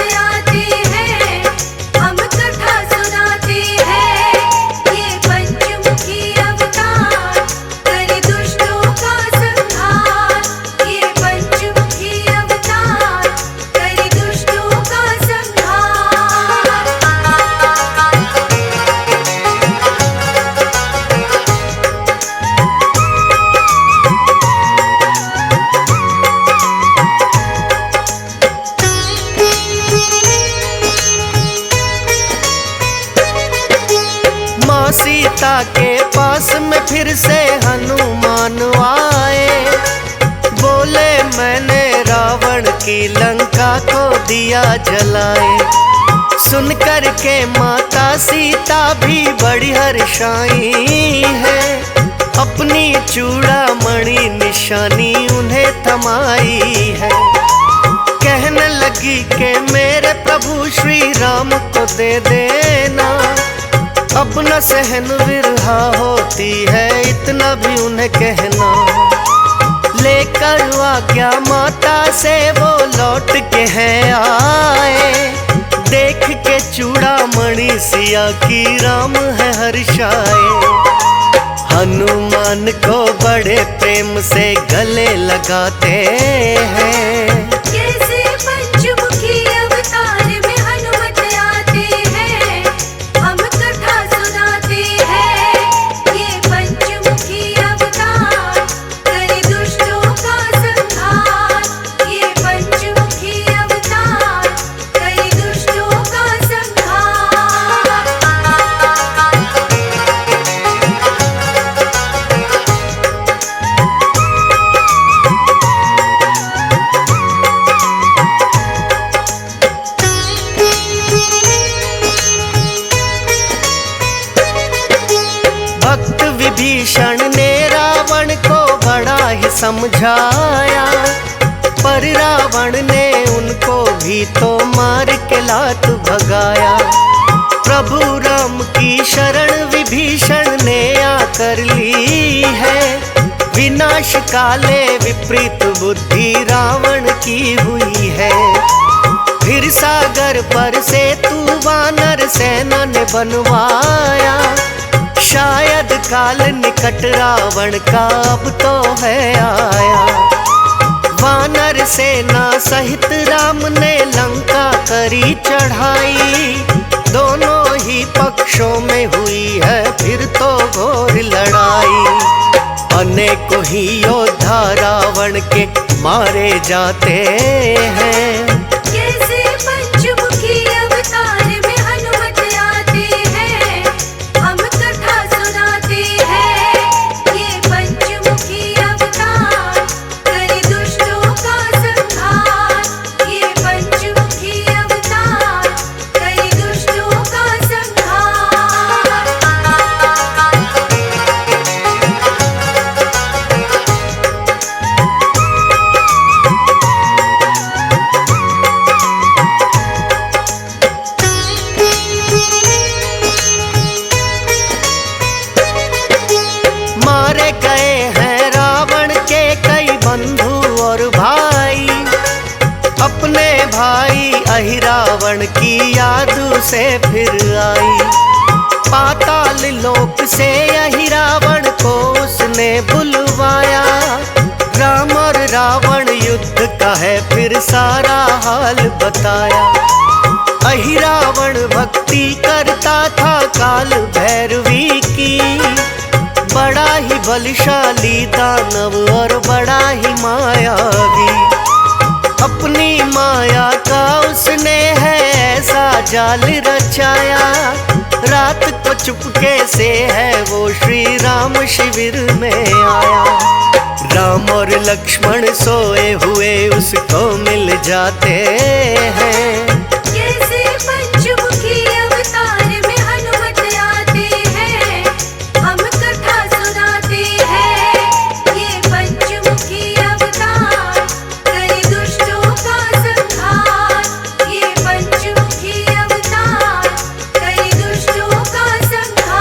सीता के पास में फिर से हनुमान आए। बोले मैंने रावण की लंका को दिया जलाए। सुन कर के माता सीता भी बड़ी हर्षाई है। अपनी चूड़ामणि निशानी उन्हें थमाई है। कहने लगी कि मेरे प्रभु श्री राम को दे देना। अपना सहन विरहा होती है इतना भी उन्हें कहना। लेकर आज्ञा माता से वो लौट के हैं आए। देख के चूड़ामणि सिया की राम है हर्षाए। हनुमान को बड़े प्रेम से गले लगाते हैं। कैसे पंचमुखी अवतार में हनुमत आते हैं, हम कथा सुनाते हैं। ये पंचमुखी अवतार करे दुष्टों का संहार। ये पंचमुखी अवतार करे दुष्टों का संहार। भक्त विभीषण ने रावण को बड़ा ही समझाया। पर रावण ने उनको भी तो मार के लात भगाया। प्रभु राम की शरण विभीषण ने आकर ली है। विनाश काले विपरीत बुद्धि रावण की हुई है। फिर सागर पर से तू वानर सेना ने बनवाया। शायद काल निकट रावण का अब तो है आया। वानर सेना सहित राम ने लंका करी चढ़ाई। दोनों ही पक्षों में हुई है फिर तो घोर लड़ाई। अनेकों ही योद्धा रावण के मारे जाते हैं। कैसे पंचमुखी अवतार में हनुमत आते हैं, हम कथा सुनाते हैं। ये पंचमुखी अवतार करे दुष्टों का संहार। ये पंचमुखी अवतार करे दुष्टों का संहार। मारे गए हैं रावण के कई बंधु और भाई। अपने भाई अहिरावण की याद से फिर आई। पाताल लोक से अहिरावण को उसने बुलवाया। राम और रावण युद्ध का है फिर सारा हाल बताया। अहिरावण भक्ति करता था काल भैरवी की। बड़ा ही बलशाली दानव और बड़ा ही मायावी। अपनी माया का उसने है ऐसा जाल रचाया। रात को चुपके से है वो श्री राम शिविर में आया। राम और लक्ष्मण सोए हुए उसको मिल जाते हैं। कैसे पंचमुखी अवतार में हनुमत आते हैं, हम कथा सुनाते हैं। ये पंचमुखी अवतार करे दुष्टों का संहार। ये पंचमुखी अवतार करे दुष्टों का संहार।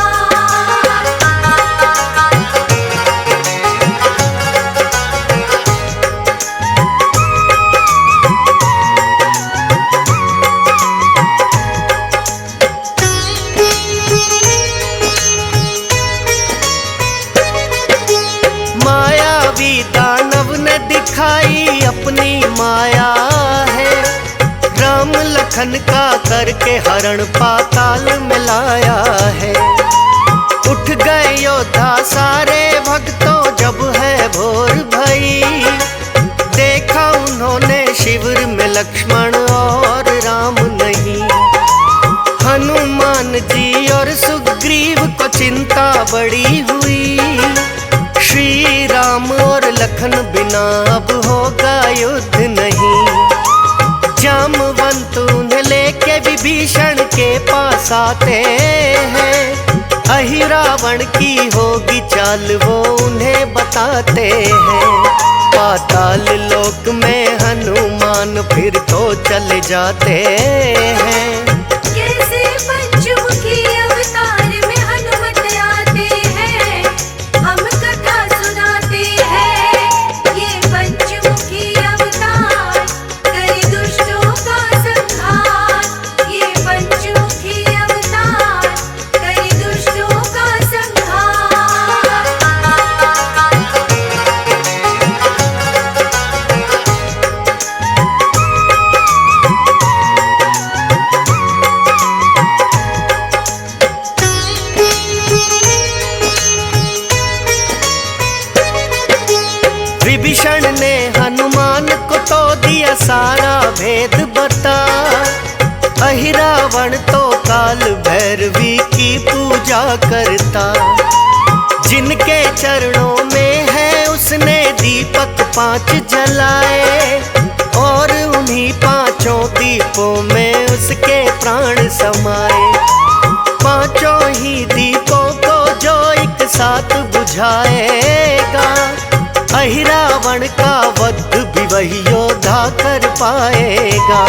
मायावी दानव ने दिखाई अपनी माया है। राम लखन का करके हरण पाताल में लाया है। उठ गए योद्धा सारे भक्तों जब है भोर भई। देखा उन्होंने शिविर में लक्ष्मण और राम नहीं। हनुमान जी और सुग्रीव को तो चिंता बड़ी हुई, श्री राम और लखन बिना अब होगा युद्ध नहीं। जामवंत उन्हें लेके विभीषण के पास आते हैं, अहिरावण की होगी चाल वो उन्हें बताते हैं। पाताल लोक में हनुमान फिर तो चले जाते हैं। कैसे पंचमुखी अवतार में हनुमत आते हैं, हम कथा सुनाते हैं। ये पंचमुखी अवतार करे दुष्टों का संहार, ये पंचमुखी अवतार करे दुष्टों का संहार। विभीषण ने हनुमान को तो दिया सारा भेद बता, अहिरावण तो काल भैरवी की पूजा करता। जिनके चरणों में है उसने दीपक 5 जलाए, और उन्हीं 5 दीपों में उसके प्राण समाए। 5 ही दीपों को जो एक साथ बुझाएगा, अहिरावण का वध भी वही योद्धा कर पाएगा।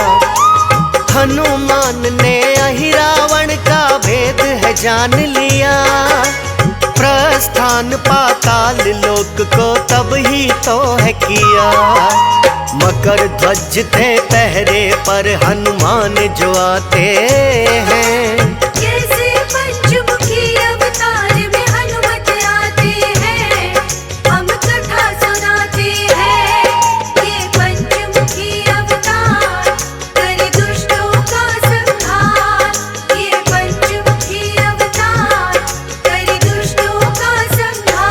हनुमान ने अहिरावण का भेद है जान लिया, प्रस्थान पाताल लोक को तब ही तो है किया। मकर ध्वज थे पहरे पर हनुमान जो आते हैं। कैसे पंचमुखी अवतार में हनुमत आते हैं, हम कथा सुनाते हैं। ये पंचमुखी अवतार करे दुष्टों का संहार, ये पंचमुखी अवतार करे दुष्टों का संहार।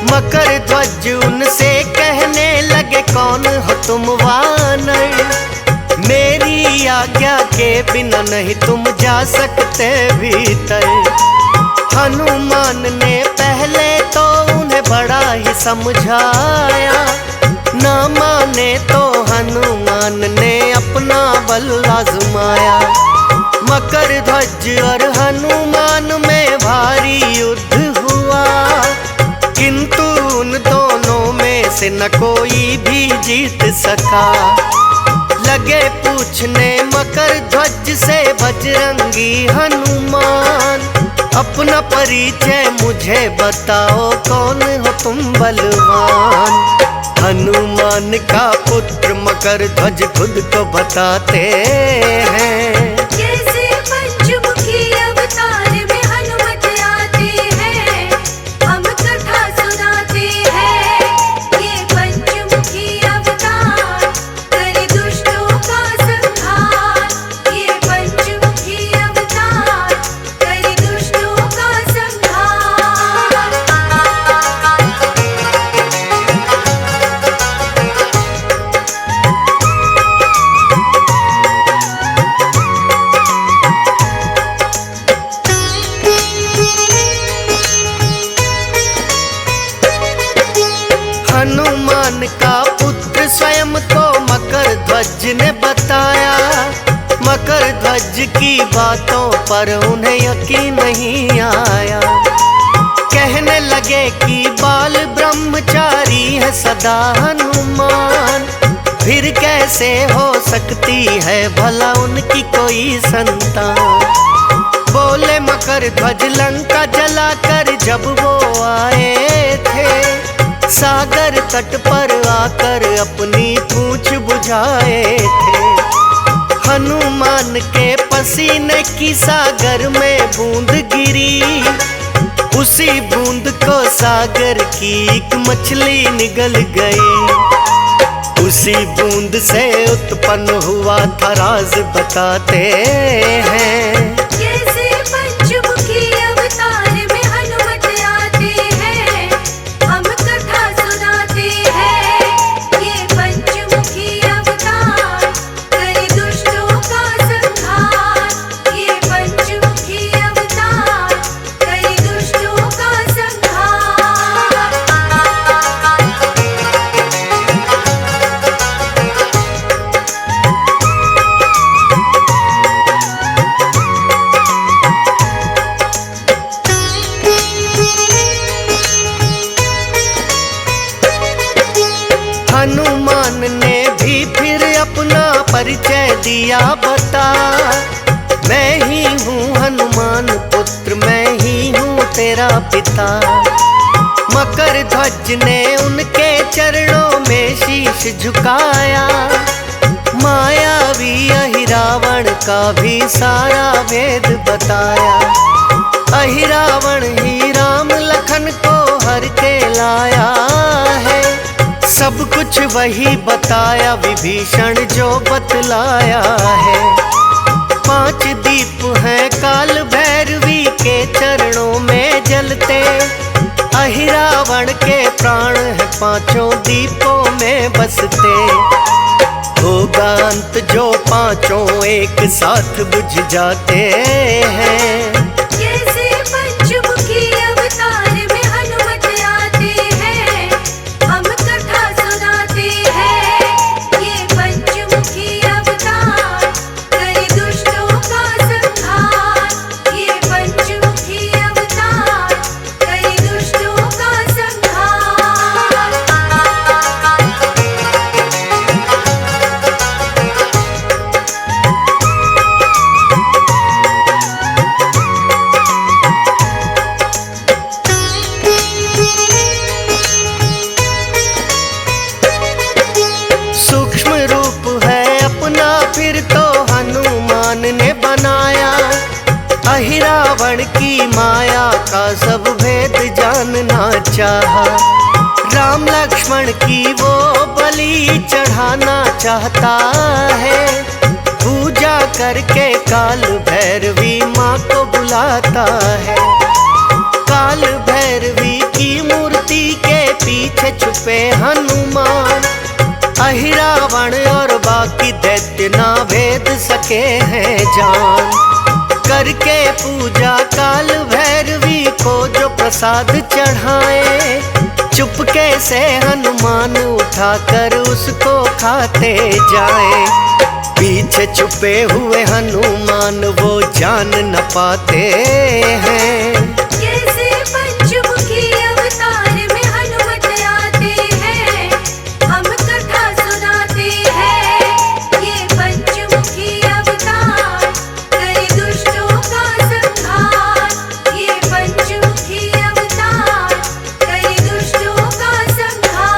मकर ध्वज उनसे कहने लगे कौन हो तुम वानर, मेरी आज्ञा के बिना नहीं तुम जा सकते भीतर। हनुमान ने पहले तो उन्हें बड़ा ही समझाया, ना माने तो हनुमान ने अपना बल आजमाया। मकर ध्वज और हनुमान में भारी युद्ध हुआ, किंतु उन दोनों में से न कोई भी जीत सका। लगे पूछने मकर ध्वज से बजरंगी हनुमान, अपना परिचय मुझे बताओ कौन हो तुम बलवान। हनुमान का पुत्र मकर ध्वज खुद को बताते हैं। कैसे पंचमुखी अवतार में हनुमत आते हैं, हम कथा सुनाते हैं। ये पंचमुखी अवतार करे दुष्टों का संहार, ये पंचमुखी अवतार करे दुष्टों का संहार। हनुमान का पुत्र स्वयं को मकर ध्वज ने बताया, मकर ध्वज की बातों पर उन्हें यकीन नहीं आया। कहने लगे कि बाल ब्रह्मचारी है सदा हनुमान, फिर कैसे हो सकती है भला उनकी कोई संतान। बोले मकर ध्वज लंका जलाकर जब वो आए थे, सागर तट पर आकर अपनी पूंछ बुझाए थे। हनुमान के पसीने की सागर में बूंद गिरी, उसी बूंद को सागर की एक मछली निगल गई। उसी बूंद से उत्पन्न हुआ था राज बताते हैं। कैसे पंचमुखी अवतार में हनुमत आते हैं, हम कथा सुनाते हैं। ये पंचमुखी अवतार करे दुष्टों का संहार, ये पंचमुखी अवतार करे दुष्टों का संहार। हनुमान ने भी फिर अपना परिचय दिया बता, मैं ही हूँ हनुमान पुत्र, मैं ही हूँ तेरा पिता। मकर ध्वज ने उनके चरणों में शीश झुकाया, मायावी अहिरावण का भी सारा भेद बताया। अहिरावण ही राम लखन को हर के लाया है, सब कुछ वही बताया विभीषण जो बतलाया है। 5 दीप हैं काल भैरवी के चरणों में जलते, अहिरावण के प्राण हैं 5 दीपों में बसते। होगा अंत जो 5 एक साथ बुझ जाते हैं। कैसे पंचमुखी अवतार में हनुमत आते हैं, हम कथा सुनाते हैं। ये पंचमुखी अवतार करे दुष्टों का संहार, ये पंचमुखी अवतार करे दुष्टों का संहार। सूक्ष्म रूप है अपना फिर तो हनुमान ने बनाया, अहिरावण की माया का सब भेद जानना चाहा। राम लक्ष्मण की वो बलि चढ़ाना चाहता है, पूजा करके काल भैरवी माँ को बुलाता है। काल भैरवी की मूर्ति के पीछे छुपे हनुमान, अहिरावण और बाकी दैत्य ना भेद सके हैं जान। करके पूजा काल भैरवी को जो प्रसाद चढ़ाए, चुपके से हनुमान उठाकर उसको खाते जाए। पीछे छुपे हुए हनुमान वो जान न पाते हैं। कैसे पंचमुखी अवतार में हनुमत आते हैं, हम कथा सुनाते हैं। ये पंचमुखी अवतार करे दुष्टों का संहार, ये पंचमुखी अवतार करे दुष्टों का संहार।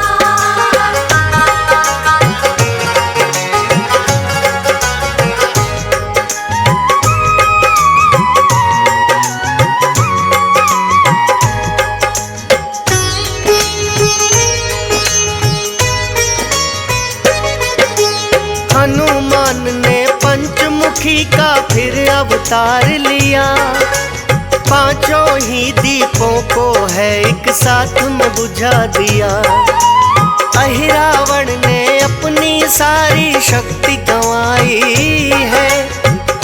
हनुमान ने पंचमुखी का फिर अवतार लिया, 5 ही दीपों को है एक साथ में बुझा दिया। अहिरावण ने अपनी सारी शक्ति गंवाई है,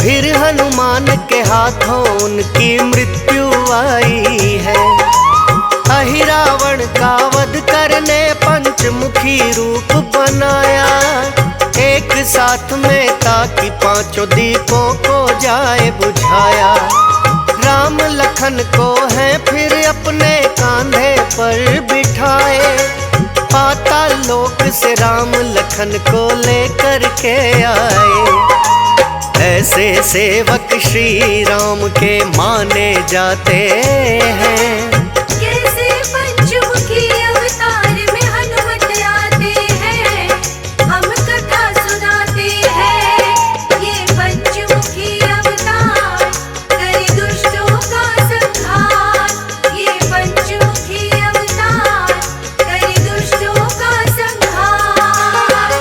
फिर हनुमान के हाथों उनकी मृत्यु आई है। अहिरावण का वध करने पंचमुखी रूप बनाया, एक साथ में ताकि 5 दीपों को जाए बुझाया। राम लखन को है फिर अपने कांधे पर बिठाए, पाताल लोक से राम लखन को लेकर के आए। ऐसे सेवक श्री राम के माने जाते हैं। कैसे पंचमुखी अवतार में हनुमत आते हैं, हम कथा सुनाते हैं। ये पंचमुखी अवतार करे दुष्टों का संहार, ये पंचमुखी अवतार करे दुष्टों का संहार।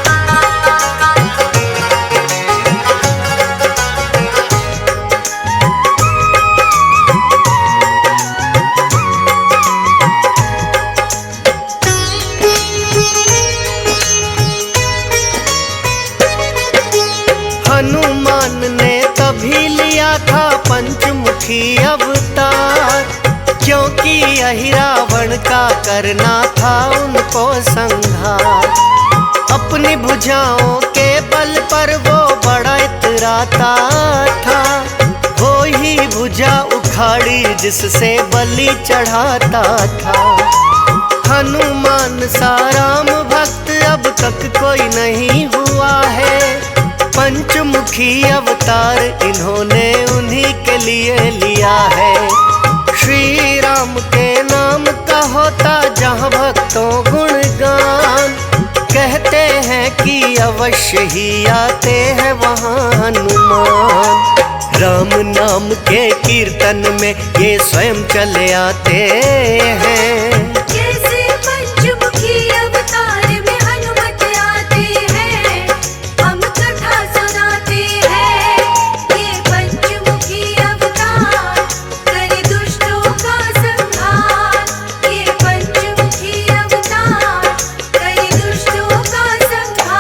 कि यही रावण का करना था उनको संहार। अपनी भुजाओं के बल पर वो बड़ा इतराता था, वो ही भुजा उखाड़ी जिससे बलि चढ़ाता था। हनुमान सा राम भक्त अब तक कोई नहीं हुआ है, पंचमुखी अवतार इन्होंने उन्हीं के लिए लिया है। श्री राम के नाम का होता जहाँ भक्तों गुणगान, कहते हैं कि अवश्य ही आते हैं वहाँ हनुमान। राम नाम के कीर्तन में ये स्वयं चले आते हैं। जैसे पंचमुखी अवतार में हनुमत आते हैं, हम कथा सुनाते हैं। ये पंचमुखी अवतार करे दुष्टों का संहार, ये पंचमुखी अवतार करे दुष्टों का संहार।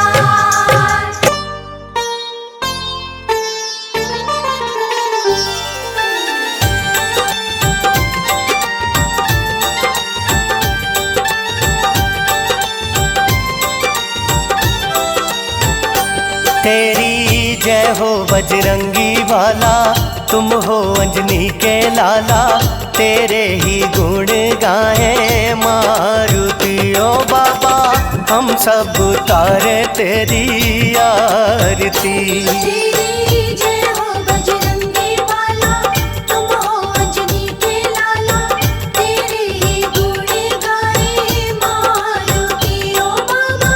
तेरी जय हो बजरंगी वाला, तुम हो अंजनी के लाला, तेरे ही गुण गाए मारुति ओ बाबा, हम सब उतारे तेरी आरती। तेरी जय हो बजरंगी वाला, तुम हो अंजनी के लाला, तेरे ही गुण गाए मारुति ओ बाबा,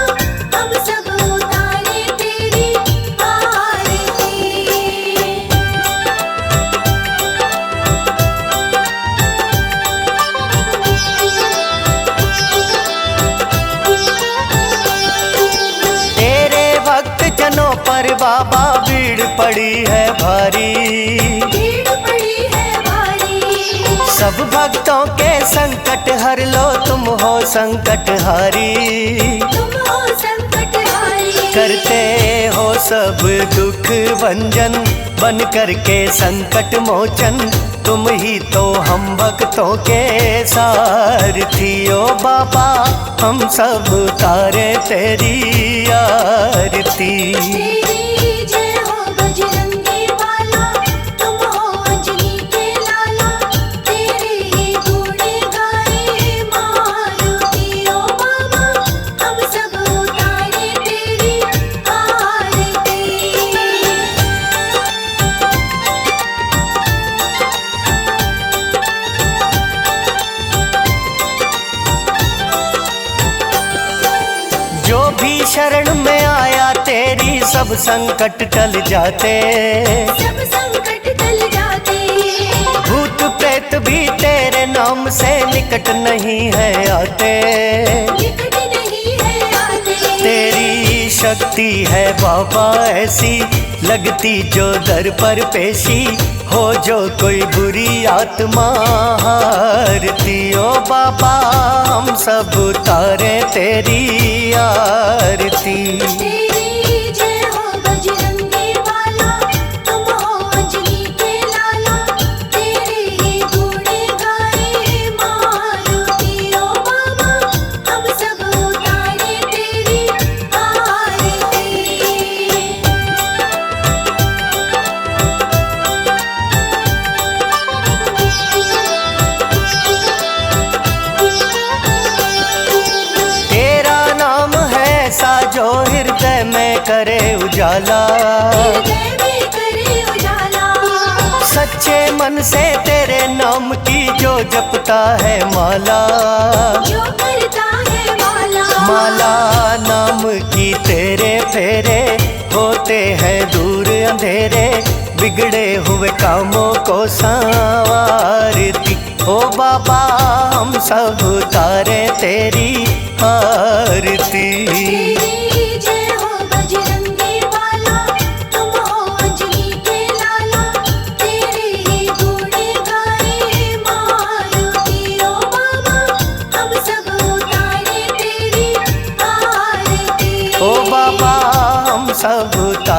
हम सब उतारे तेरी आरती। तेरे भक्त जनों पर बाबा भीड़ पड़ी है भारी, भीड़ पड़ी है भारी। सब भक्तों के संकट हर लो, तुम हो संकट हारी। तुम हो संकटहारी, करते हो सब दुख भंजन, बन करके संकट मोचन, तुम ही तो हम भक्तों के सारथी ओ बाबा, हम सब उतारे तेरी आरती। तेरी जय हो बजरंगी वाला, तुम हो अंजनी के लाला, तेरे ही गुण गाए मारुति ओ बाबा, हम सब उतारे तेरी आरती। जो भी शरण में आया तेरी सब संकट टल जाते, सब संकट टल जाते, भूत प्रेत भी तेरे नाम से निकट नहीं है आते। निकट नहीं है आते। तेरी शक्ति है बाबा ऐसी, लगती जो दर पर पेशी, हो जो कोई बुरी आत्मा हारती ओ बाबा, हम सब उतारे तेरी आरती। तेरी जय हो बजरंगी वाला, तुम हो अंजनी के लाला, तेरे ही गुण गाए मारुति ओ बाबा, हम सब उतारे तेरी आरती। तेरा नाम है ऐसा जो हृदय में करे उजाला, हृदय में करे उजाला, सच्चे मन से तेरे नाम की जो जपता है माला। जो करता है माला, माला नाम की तेरे फेरे, होते हैं दूर अंधेरे, बिगड़े हुए कामों को संवारती ओ बाबा, हम सब उतारे तेरी आरती। तेरी जय हो बजरंगी वाला, तुम हो अंजनी के लाला, तेरे ही गुण गाए मारुति ओ बाबा, हम सब उतारे तेरी आरती। ओ बाबा, हम सब उतारे